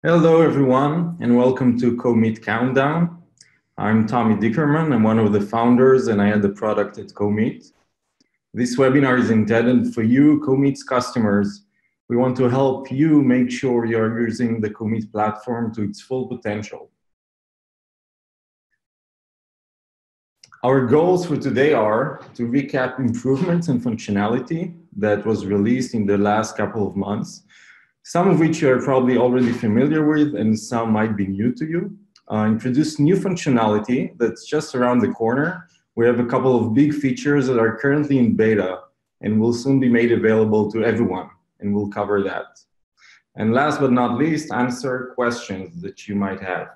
Hello, everyone, and welcome to Comeet Countdown. I'm Tommy Dikerman. I'm one of the founders, and I add the product at Comeet. This webinar is intended for you, Comeet's customers. We want to help you make sure you're using the Comeet platform to its full potential. Our goals for today are to recap improvements and functionality that was released in the last couple of months, some of which you are probably already familiar with and some might be new to you. Introduce new functionality that's just around the corner. We have a couple of big features that are currently in beta and will soon be made available to everyone, and we'll cover that. And last but not least, answer questions that you might have.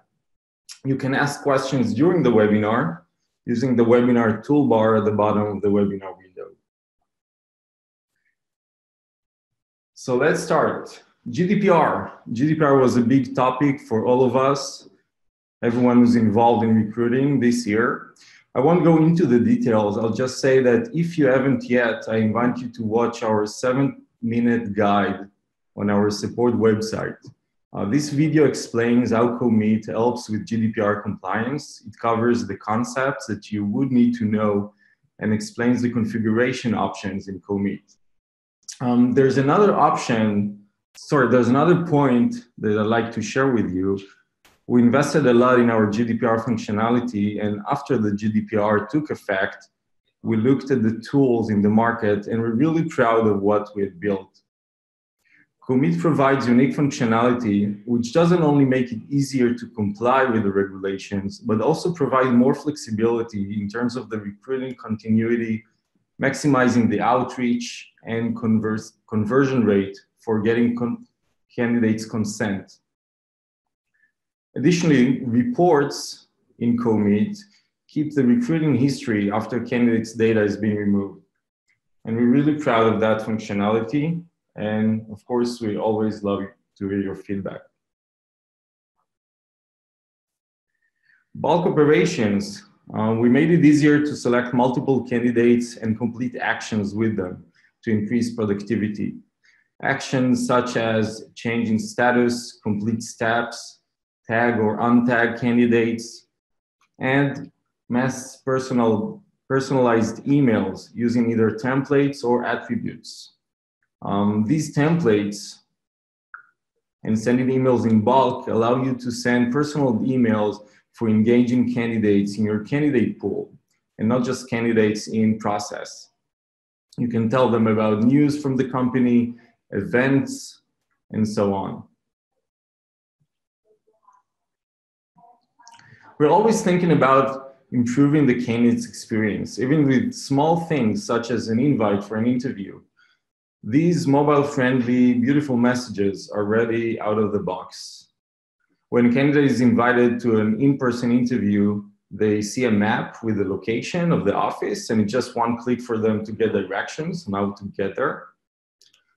You can ask questions during the webinar using the webinar toolbar at the bottom of the webinar window. So let's start. GDPR. GDPR was a big topic for all of us, everyone who's involved in recruiting this year. I won't go into the details. I'll just say that if you haven't yet, I invite you to watch our 7-minute guide on our support website. This video explains how Comeet helps with GDPR compliance. It covers the concepts that you would need to know and explains the configuration options in Comeet. There's another point that I'd like to share with you. We invested a lot in our GDPR functionality, and after the GDPR took effect, we looked at the tools in the market, and we're really proud of what we have built. Comeet provides unique functionality, which doesn't only make it easier to comply with the regulations, but also provide more flexibility in terms of the recruiting continuity, maximizing the outreach and conversion rate for getting candidates' consent. Additionally, reports in Comeet keep the recruiting history after candidates' data is being removed. And we're really proud of that functionality. And of course, we always love to hear your feedback. Bulk operations. We made it easier to select multiple candidates and complete actions with them to increase productivity. Actions such as changing status, complete steps, tag or untag candidates, and mass personalized emails using either templates or attributes. These templates and sending emails in bulk allow you to send personal emails for engaging candidates in your candidate pool, and not just candidates in process. You can tell them about news from the company, events, and so on. We're always thinking about improving the candidate's experience, even with small things such as an invite for an interview. These mobile-friendly, beautiful messages are ready out of the box. When a candidate is invited to an in-person interview, they see a map with the location of the office, and it's just one click for them to get directions on how to get there.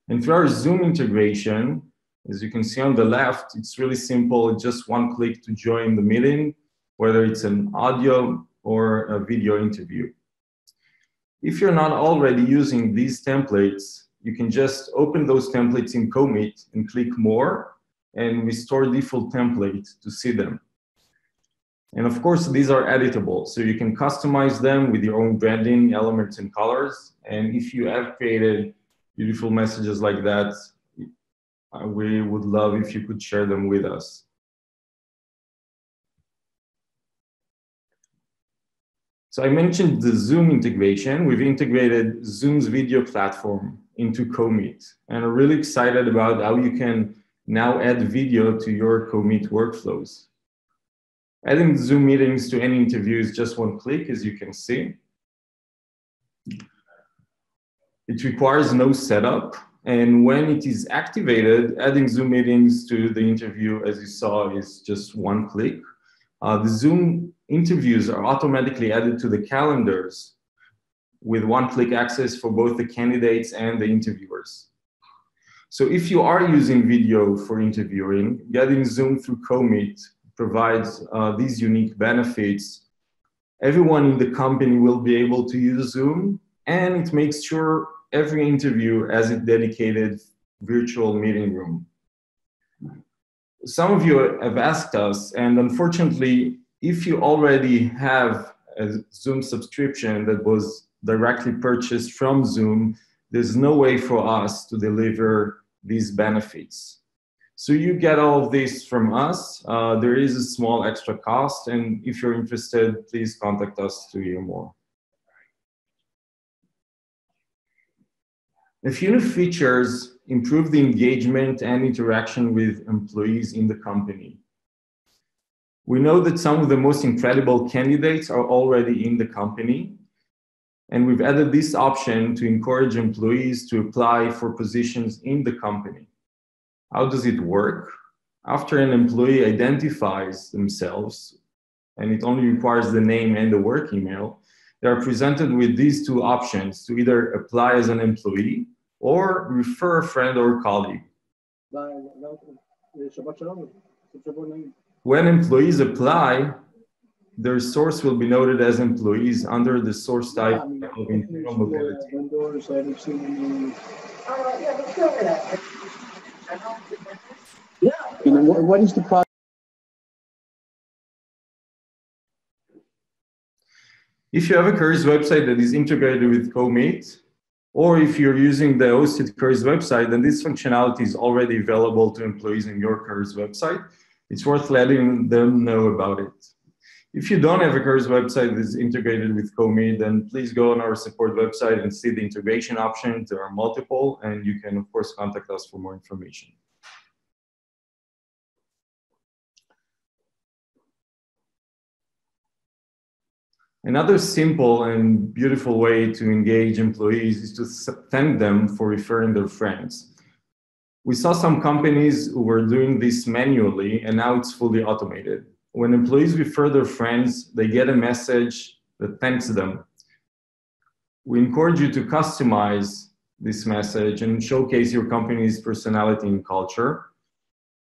And through our Zoom integration, as you can see on the left, it's really simple. It's just one click to join the meeting, whether it's an audio or a video interview. If you're not already using these templates, you can just open those templates in Comeet and click More and restore default template to see them. And of course, these are editable, so you can customize them with your own branding, elements, and colors. And if you have created beautiful messages like that, we would love if you could share them with us. So I mentioned the Zoom integration. We've integrated Zoom's video platform into Comeet, and are really excited about how you can now add video to your Comeet workflows. Adding Zoom meetings to any interview is just one click, as you can see. It requires no setup, and when it is activated, adding Zoom meetings to the interview, as you saw, is just one click. The Zoom interviews are automatically added to the calendars with one-click access for both the candidates and the interviewers. So if you are using video for interviewing, getting Zoom through Comeet provides these unique benefits. Everyone in the company will be able to use Zoom, and it makes sure every interview has a dedicated virtual meeting room. some of you have asked us, and unfortunately, if you already have a Zoom subscription that was directly purchased from Zoom, there's no way for us to deliver these benefits. So you get all of this from us. There is a small extra cost, and if you're interested, please contact us to hear more. A few new features improve the engagement and interaction with employees in the company. We know that some of the most incredible candidates are already in the company, and we've added this option to encourage employees to apply for positions in the company. How does it work? After an employee identifies themselves, and it only requires the name and the work email, they are presented with these two options to either apply as an employee or refer a friend or colleague. When employees apply, their source will be noted as employees under the source type of internal mobility. What is the process? If you have a careers website that is integrated with Comeet, or if you're using the hosted careers website, then this functionality is already available to employees in your careers website. It's worth letting them know about it. If you don't have a careers website that is integrated with Comeet, then please go on our support website and see the integration options. There are multiple, and you can, of course, contact us for more information. Another simple and beautiful way to engage employees is to thank them for referring their friends. We saw some companies who were doing this manually, and now it's fully automated. When employees refer their friends, they get a message that thanks them. We encourage you to customize this message and showcase your company's personality and culture.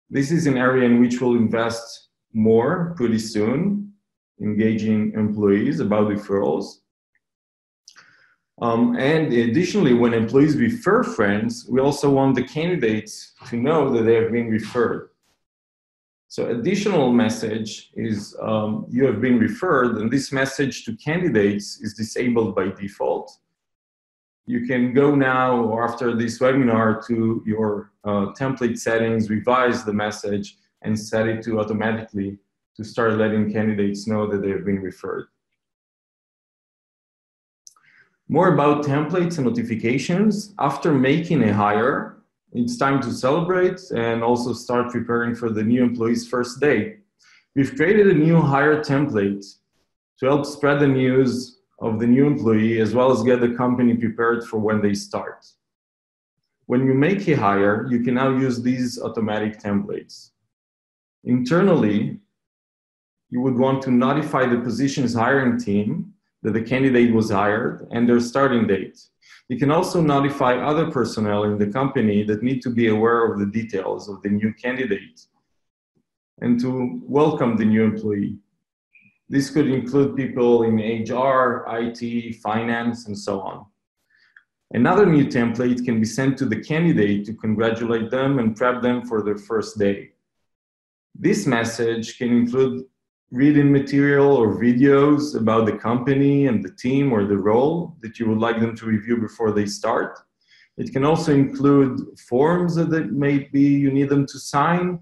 This is an area in which we'll invest more pretty soon, engaging employees about referrals. And additionally, when employees refer friends, we also want the candidates to know that they have been referred. So additional message is you have been referred, and this message to candidates is disabled by default. You can go now or after this webinar to your template settings, revise the message, and set it to automatically to start letting candidates know that they have been referred. More about templates and notifications. After making a hire, it's time to celebrate and also start preparing for the new employee's first day. We've created a new hire template to help spread the news of the new employee as well as get the company prepared for when they start. When you make a hire, you can now use these automatic templates. Internally, you would want to notify the position's hiring team that the candidate was hired and their starting date. You can also notify other personnel in the company that need to be aware of the details of the new candidate and to welcome the new employee. This could include people in HR, IT, finance, and so on. Another new template can be sent to the candidate to congratulate them and prep them for their first day. This message can include read-in material or videos about the company and the team or the role that you would like them to review before they start. It can also include forms that maybe you need them to sign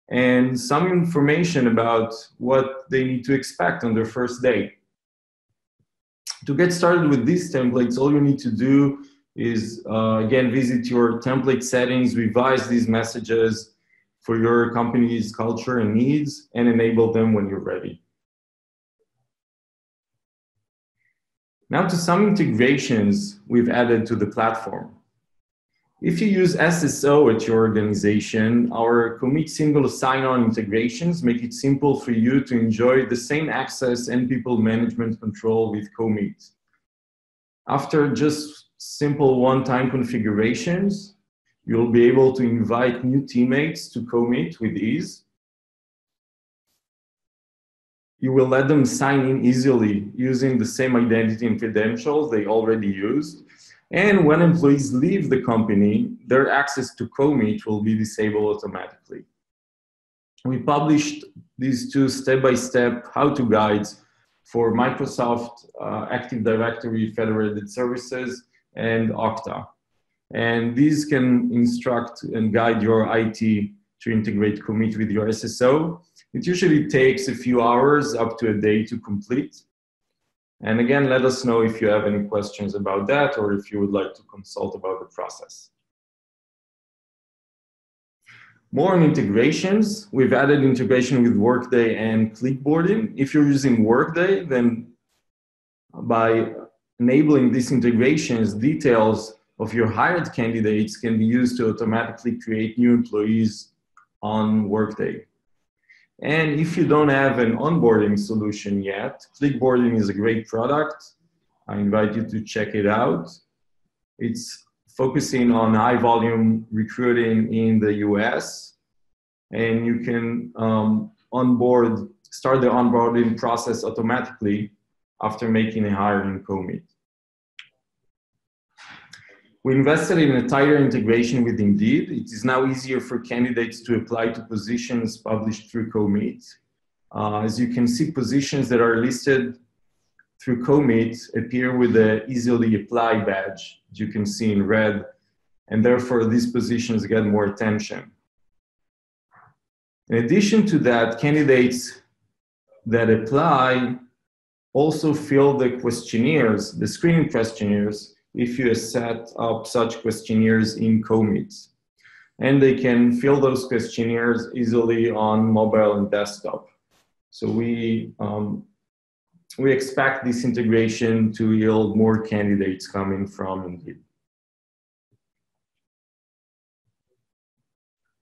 and some information about what they need to expect on their first day. To get started with these templates, all you need to do is, again, visit your template settings, revise these messages for your company's culture and needs, and enable them when you're ready. Now to some integrations we've added to the platform. If you use SSO at your organization, our Comeet single sign-on integrations make it simple for you to enjoy the same access and people management control with Comeet. After just simple one-time configurations, you'll be able to invite new teammates to Comeet with ease. You will let them sign in easily using the same identity and credentials they already used. And when employees leave the company, their access to Comeet will be disabled automatically. We published these two step-by-step how-to guides for Microsoft Active Directory Federated Services and Okta. And these can instruct and guide your IT to integrate Comeet with your SSO. It usually takes a few hours up to a day to complete. And again, let us know if you have any questions about that or if you would like to consult about the process. More on integrations. We've added integration with Workday and clipboarding. If you're using Workday, then by enabling these integrations, details of your hired candidates can be used to automatically create new employees on Workday. And if you don't have an onboarding solution yet, clipboarding is a great product. I invite you to check it out. It's focusing on high volume recruiting in the US. And you can start the onboarding process automatically after making a hire in Comeet. We invested in a tighter integration with Indeed. It is now easier for candidates to apply to positions published through Comeet. As you can see, positions that are listed through Comeet appear with the easily apply badge, as you can see in red, and therefore these positions get more attention. In addition to that, candidates that apply also fill the questionnaires, the screening questionnaires, if you set up such questionnaires in Comeet. And they can fill those questionnaires easily on mobile and desktop. So we expect this integration to yield more candidates coming from Indeed.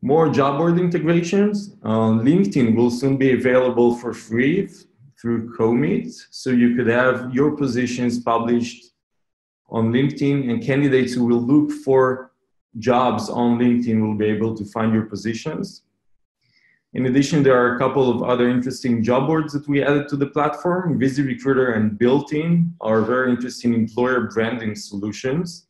More job board integrations. LinkedIn will soon be available for free through Comeet. So you could have your positions published on LinkedIn, and candidates who will look for jobs on LinkedIn will be able to find your positions. In addition, there are a couple of other interesting job boards that we added to the platform. VisiRecruiter and Built-in are very interesting employer branding solutions.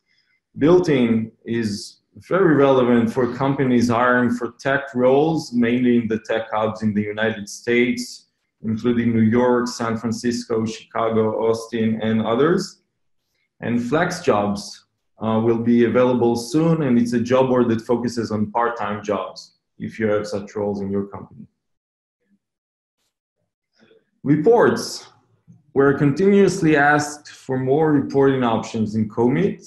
Built-in is very relevant for companies hiring for tech roles, mainly in the tech hubs in the United States, including New York, San Francisco, Chicago, Austin, and others. And Flex Jobs will be available soon, and it's a job board that focuses on part-time jobs, if you have such roles in your company. Reports. We're continuously asked for more reporting options in Comeet,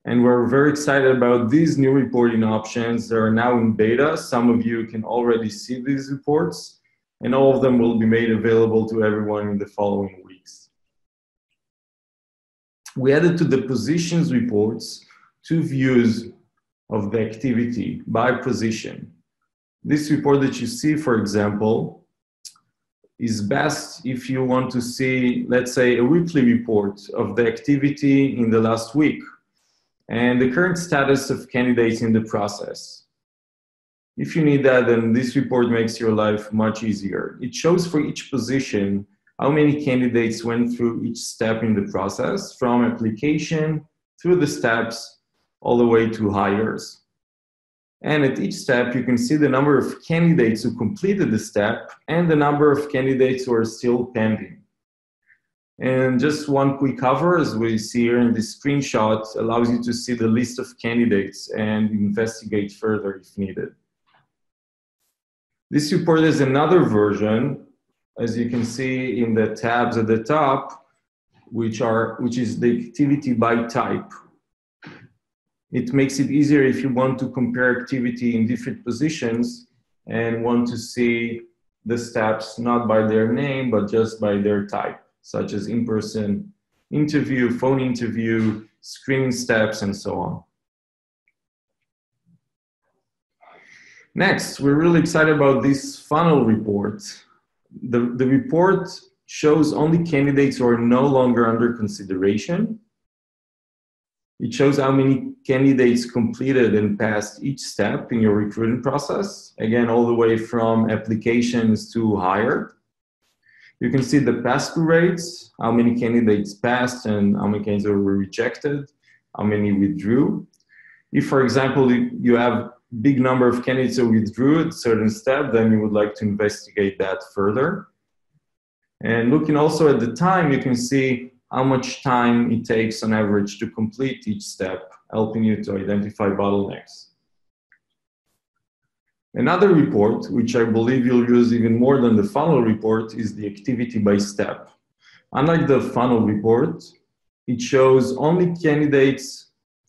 and we're very excited about these new reporting options that are now in beta. Some of you can already see these reports, and all of them will be made available to everyone in the following weeks. We added to the positions reports 2 views of the activity by position. This report that you see, for example, is best if you want to see, let's say, a weekly report of the activity in the last week and the current status of candidates in the process. If you need that, then this report makes your life much easier. It shows for each position how many candidates went through each step in the process, from application through the steps all the way to hires. And at each step, you can see the number of candidates who completed the step and the number of candidates who are still pending. And just one quick cover, as we see here in this screenshot, allows you to see the list of candidates and investigate further if needed. This report is another version, as you can see in the tabs at the top, which is the activity by type. It makes it easier if you want to compare activity in different positions and want to see the steps not by their name, but just by their type, such as in-person interview, phone interview, screening steps, and so on. Next, we're really excited about this funnel report. The report shows only candidates who are no longer under consideration. It shows how many candidates completed and passed each step in your recruiting process. Again, all the way from applications to hire. You can see the pass-through rates, how many candidates passed and how many candidates were rejected, how many withdrew. If, for example, you have big number of candidates who withdrew at a certain step, then you would like to investigate that further. And looking also at the time, you can see how much time it takes on average to complete each step, helping you to identify bottlenecks. Another report, which I believe you'll use even more than the funnel report, is the activity by step. Unlike the funnel report, it shows only candidates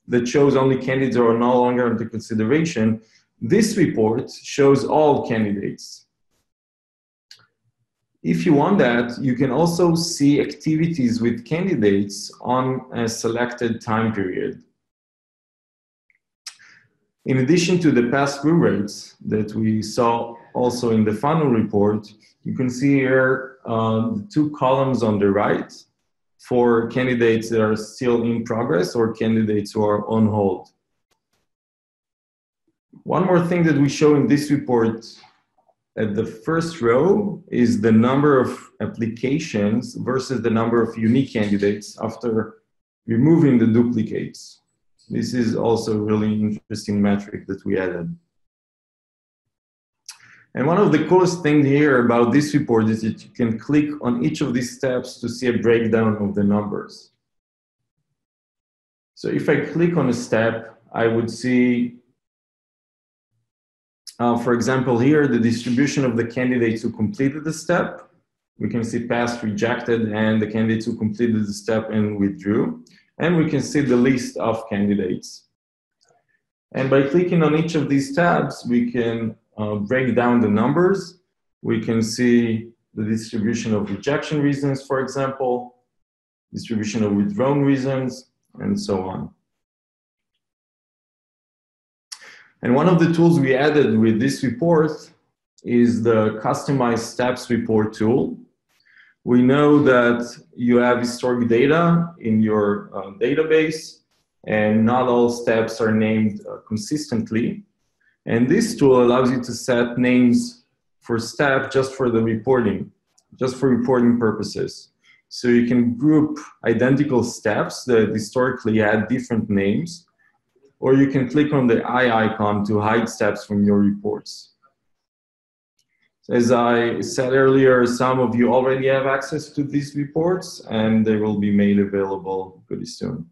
who are no longer under consideration. This report shows all candidates. If you want that, you can also see activities with candidates on a selected time period. In addition to the pass-through rates that we saw also in the funnel report, you can see here the two columns on the right for candidates that are still in progress or candidates who are on hold. One more thing that we show in this report at the first row is the number of applications versus the number of unique candidates after removing the duplicates. This is also a really interesting metric that we added. And one of the coolest things here about this report is that you can click on each of these steps to see a breakdown of the numbers. So if I click on a step, I would see, for example, here, the distribution of the candidates who completed the step. We can see passed, rejected, and the candidates who completed the step and withdrew. And we can see the list of candidates. And by clicking on each of these tabs, we can break down the numbers. We can see the distribution of rejection reasons, for example, distribution of withdrawn reasons, and so on. And one of the tools we added with this report is the customized steps report tool. We know that you have historic data in your database, and not all steps are named consistently. And this tool allows you to set names for step just for the reporting, just for reporting purposes. So you can group identical steps that historically had different names, or you can click on the eye icon to hide steps from your reports. As I said earlier, some of you already have access to these reports, and they will be made available pretty soon.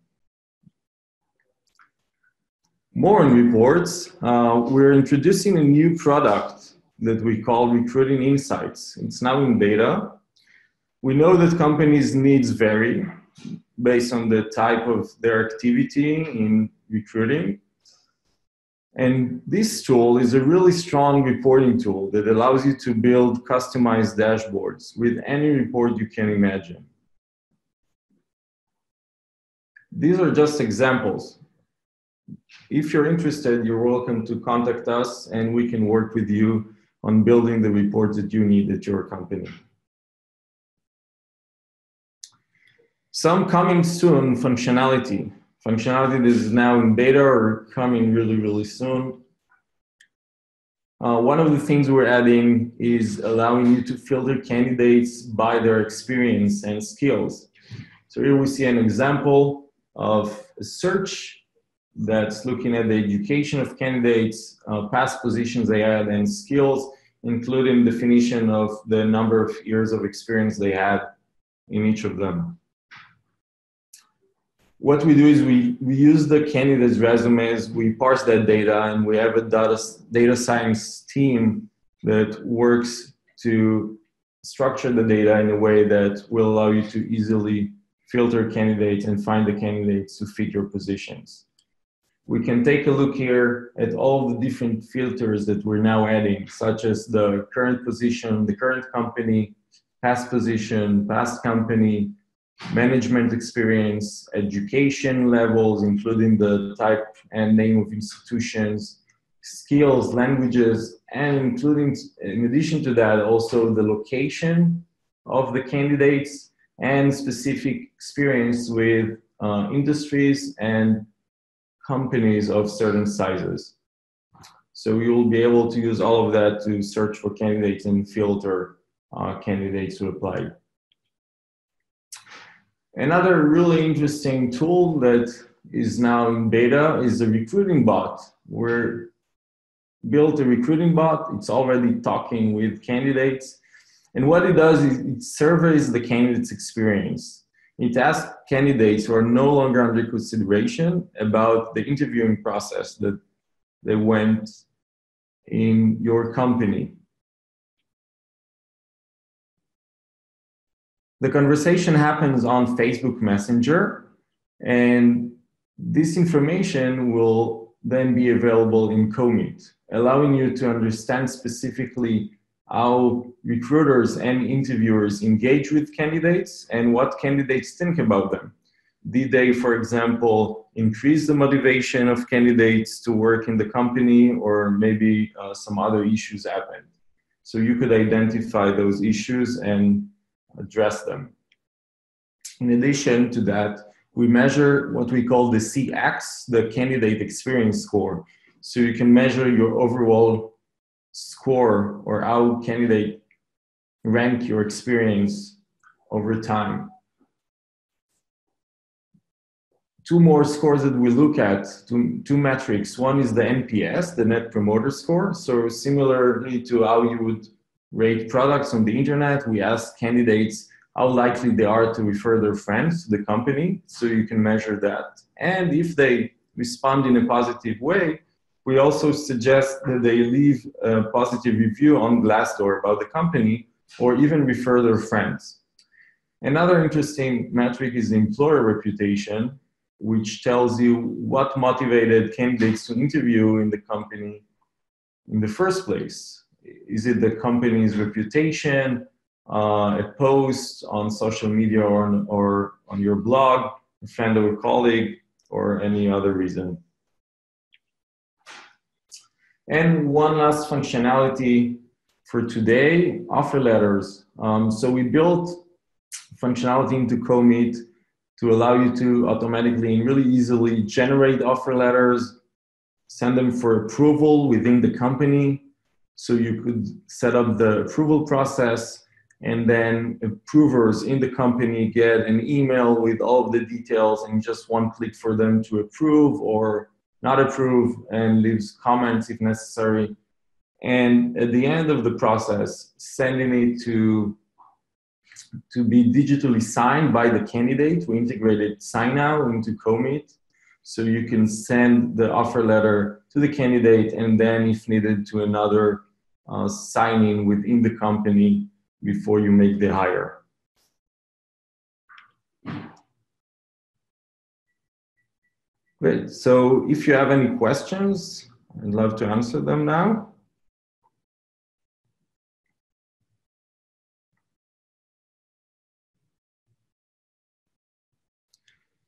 More on reports, we're introducing a new product that we call Recruiting Insights. It's now in beta. We know that companies' needs vary based on the type of their activity in recruiting. And this tool is a really strong reporting tool that allows you to build customized dashboards with any report you can imagine. These are just examples. If you're interested, you're welcome to contact us and we can work with you on building the reports that you need at your company. Some coming soon functionality. Functionality that is now in beta or coming really, really soon. One of the things we're adding is allowing you to filter candidates by their experience and skills. So here we see an example of a search that's looking at the education of candidates, past positions they had, and skills, including definition of the number of years of experience they had in each of them. What we do is we use the candidates' resumes, we parse that data, and we have a data science team that works to structure the data in a way that will allow you to easily filter candidates and find the candidates to fit your positions. We can take a look here at all the different filters that we're now adding, such as the current position, the current company, past position, past company, management experience, education levels, including the type and name of institutions, skills, languages, and including, in addition to that, also the location of the candidates and specific experience with industries and companies of certain sizes. So you will be able to use all of that to search for candidates and filter candidates who applied. Another really interesting tool that is now in beta is the recruiting bot. We're built a recruiting bot. It's already talking with candidates. And what it does is it surveys the candidate's experience. It asks candidates who are no longer under consideration about the interviewing process that they went in your company. The conversation happens on Facebook Messenger, and this information will then be available in Comeet, allowing you to understand specifically how recruiters and interviewers engage with candidates and what candidates think about them. Did they, for example, increase the motivation of candidates to work in the company, or maybe some other issues happened? So you could identify those issues and address them. In addition to that, we measure what we call the CX, the candidate experience score. So you can measure your overall score or how candidate rank your experience over time. Two more scores that we look at, two metrics. One is the NPS, the Net Promoter Score. So similarly to how you would rate products on the internet, we ask candidates how likely they are to refer their friends to the company, so you can measure that. And if they respond in a positive way, we also suggest that they leave a positive review on Glassdoor about the company, or even refer their friends. Another interesting metric is the employer reputation, which tells you what motivated candidates to interview in the company in the first place. Is it the company's reputation, a post on social media or on your blog, a friend or a colleague, or any other reason? And one last functionality for today, offer letters. So we built functionality into Comeet to allow you to automatically and really easily generate offer letters, send them for approval within the company. So you could set up the approval process, and then approvers in the company get an email with all of the details and just one click for them to approve or not approve, and leaves comments if necessary. And at the end of the process, sending it to be digitally signed by the candidate. We integrated Sign Now into Comeet, so you can send the offer letter to the candidate, and then if needed to another sign-in within the company before you make the hire. Great, so if you have any questions, I'd love to answer them now.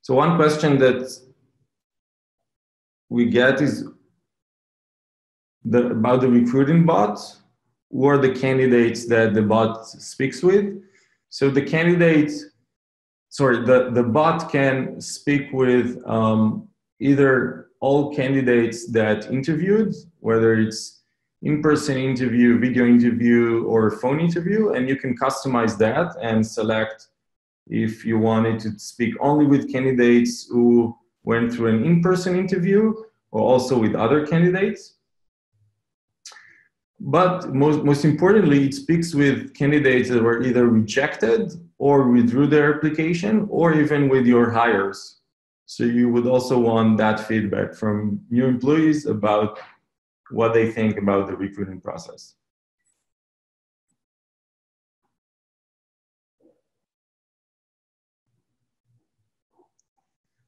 So one question that we get is about the recruiting bot. Who are the candidates that the bot speaks with? So the bot can speak with either all candidates that interviewed, whether it's in-person interview, video interview, or phone interview, and you can customize that and select if you wanted to speak only with candidates who went through an in-person interview or also with other candidates. But most importantly, it speaks with candidates that were either rejected or withdrew their application, or even with your hires. So you would also want that feedback from new employees about what they think about the recruiting process.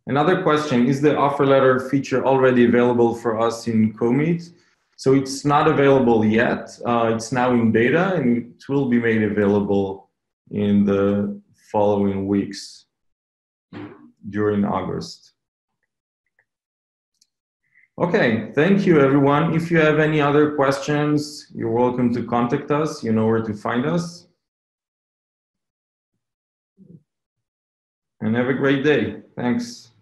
Another question, is the offer letter feature already available for us in Comeet? So it's not available yet. It's now in beta, and it will be made available in the following weeks during August. Okay, thank you everyone. If you have any other questions, you're welcome to contact us. You know where to find us. And have a great day. Thanks.